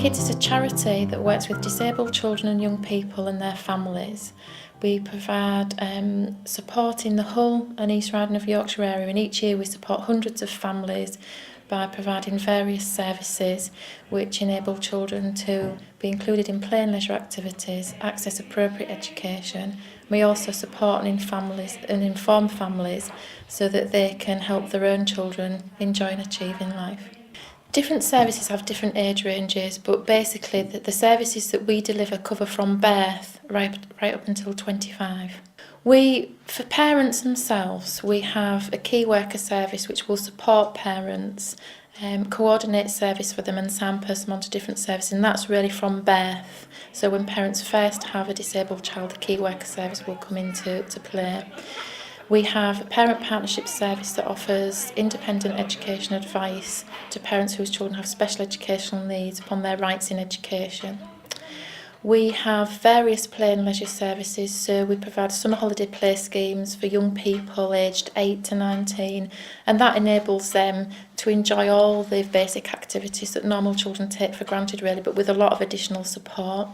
Kids is a charity that works with disabled children and young people and their families. We provide support in the Hull and East Riding of Yorkshire area, and each year we support hundreds of families by providing various services which enable children to be included in play and leisure activities, access appropriate education. We also support and inform families so that they can help their own children enjoy and achieve in life. Different services have different age ranges, but basically the services that we deliver cover from birth right up until 25. For parents themselves, we have a key worker service which will support parents, coordinate service for them and signpost them onto different services, and that's really from birth. So when parents first have a disabled child, the key worker service will come into play. We have a parent partnership service that offers independent education advice to parents whose children have special educational needs upon their rights in education. We have various play and leisure services, so we provide summer holiday play schemes for young people aged 8 to 19, and that enables them to enjoy all the basic activities that normal children take for granted really, but with a lot of additional support.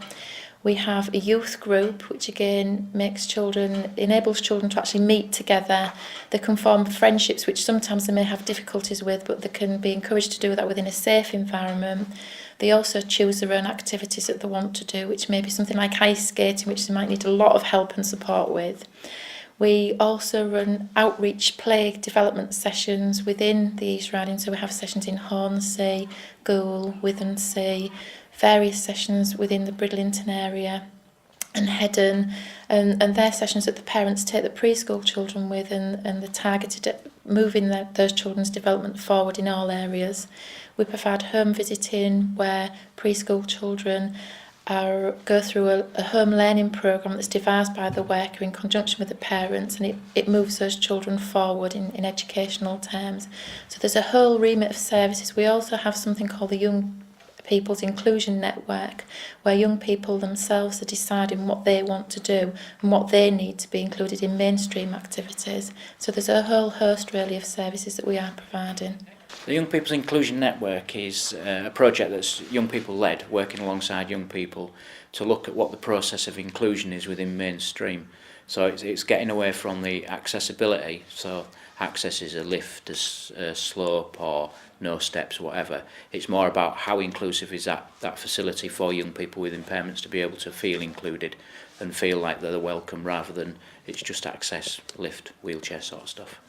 We have a youth group, which again enables children to actually meet together. They can form friendships, which sometimes they may have difficulties with, but they can be encouraged to do that within a safe environment. They also choose their own activities that they want to do, which may be something like ice skating, which they might need a lot of help and support with. We also run outreach play development sessions within the East Riding, so we have sessions in Hornsea, Goole, Withensea, various sessions within the Bridlington area and Heddon, and they're sessions that the parents take the preschool children with, and they're targeted at moving those children's development forward in all areas. We provide home visiting where preschool children go through a home learning programme that's devised by the worker in conjunction with the parents, and it moves those children forward in educational terms. So there's a whole remit of services. We also have something called the Young People's Inclusion Network, where young people themselves are deciding what they want to do and what they need to be included in mainstream activities. So there's a whole host really of services that we are providing. The Young People's Inclusion Network is a project that's young people led, working alongside young people to look at what the process of inclusion is within mainstream. So it's getting away from the accessibility, so access is a lift, a slope or no steps, whatever. It's more about how inclusive is that facility for young people with impairments to be able to feel included and feel like they're welcome, rather than it's just access, lift, wheelchair sort of stuff.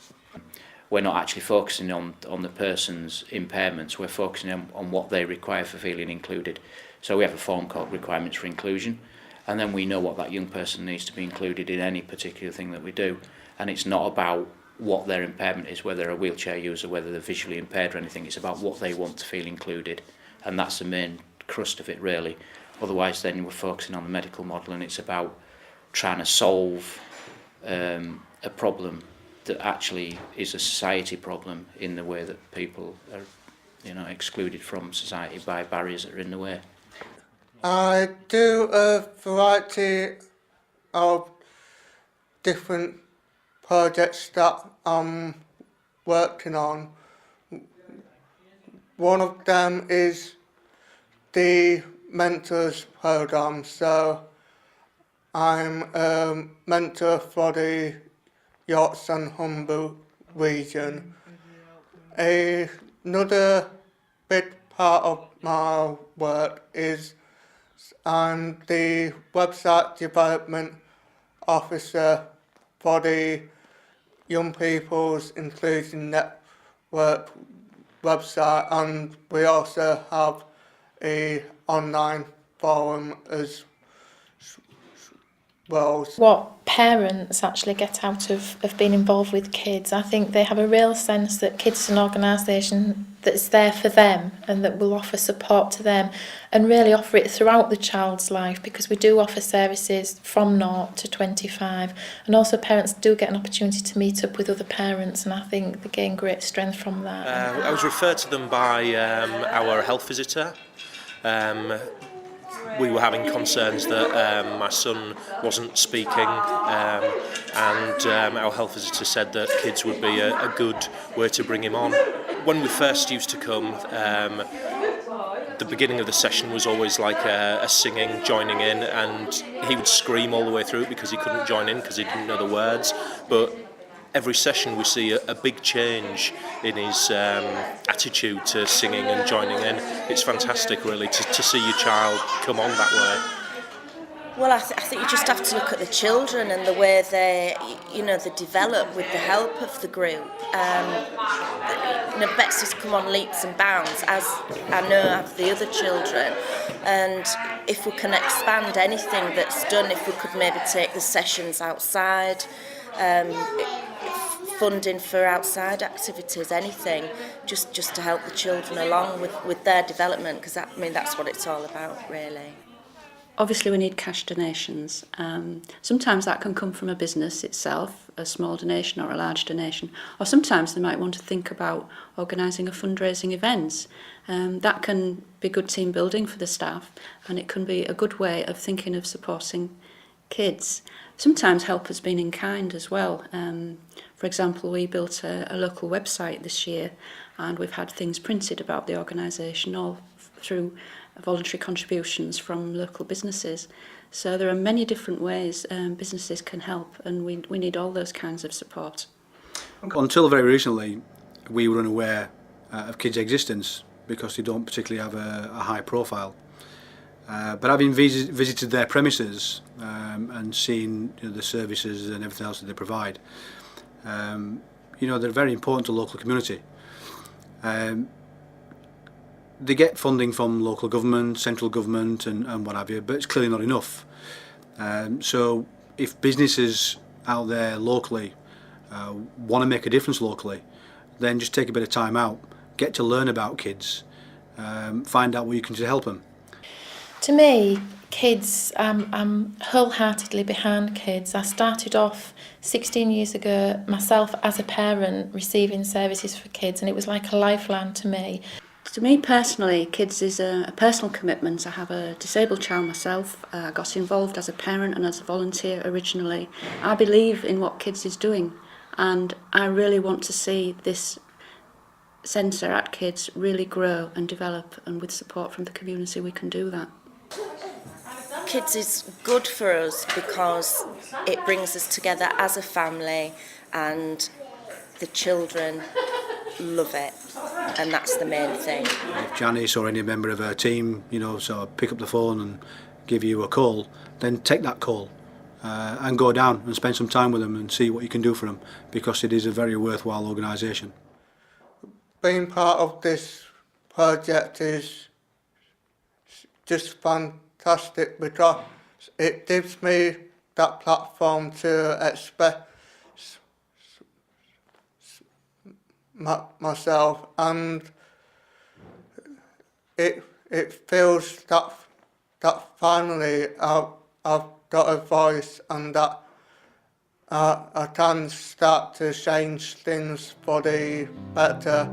We're not actually focusing on the person's impairments, we're focusing on what they require for feeling included. So we have a form called Requirements for Inclusion, and then we know what that young person needs to be included in any particular thing that we do. And it's not about what their impairment is, whether they're a wheelchair user, whether they're visually impaired or anything. It's about what they want to feel included, and that's the main crust of it really. Otherwise then we're focusing on the medical model, and it's about trying to solve a problem that actually is a society problem in the way that people are excluded from society by barriers that are in the way. I do a variety of different projects that I'm working on. One of them is the mentors program, so I'm a mentor for the Yorkshire and Humber region. Another big part of my work is I'm the website development officer for the Young People's Inclusion Network website, and we also have an online forum as well. What parents actually get out of being involved with kids, I think they have a real sense that kids is an organisation that's there for them and that will offer support to them and really offer it throughout the child's life, because we do offer services from 0 to 25, and also parents do get an opportunity to meet up with other parents, and I think they gain great strength from that. I was referred to them by our health visitor. We were having concerns that my son wasn't speaking, and our health visitor said that kids would be a good way to bring him on. When we first used to come, the beginning of the session was always like a singing, joining in, and he would scream all the way through it because he couldn't join in because he didn't know the words. But every session we see a big change in his attitude to singing and joining in. It's fantastic, really, to see your child come on that way. Well, I think you just have to look at the children and the way they develop with the help of the group. Betsy's come on leaps and bounds, as I know have the other children. And if we can expand anything that's done, if we could maybe take the sessions outside, funding for outside activities, anything, just to help the children along with their development, because that's what it's all about, really. Obviously we need cash donations. Sometimes that can come from a business itself, a small donation or a large donation, or sometimes they might want to think about organising a fundraising event. That can be good team building for the staff, and it can be a good way of thinking of supporting kids. Sometimes help has been in kind as well. For example, we built a local website this year, and we've had things printed about the organisation all through voluntary contributions from local businesses. So there are many different ways businesses can help, and we need all those kinds of support. Until very recently, we were unaware of kids' existence because they don't particularly have a high profile. But having visited their premises and seen the services and everything else that they provide, they're very important to the local community. They get funding from local government, central government and what have you, but it's clearly not enough. So if businesses out there locally want to make a difference locally, then just take a bit of time out, get to learn about kids, find out what you can do to help them. To me, kids, I'm wholeheartedly behind kids. I started off 16 years ago myself as a parent receiving services for kids, and it was like a lifeline to me. To me personally, kids is a personal commitment. I have a disabled child myself. I got involved as a parent and as a volunteer originally. I believe in what kids is doing, and I really want to see this centre at kids really grow and develop, and with support from the community we can do that. Kids is good for us because it brings us together as a family, and the children love it, and that's the main thing. If Janice or any member of her team, pick up the phone and give you a call, then take that call and go down and spend some time with them and see what you can do for them, because it is a very worthwhile organisation. Being part of this project is just fantastic because it gives me that platform to express myself, and it feels that finally I've got a voice, and that I can start to change things for the better.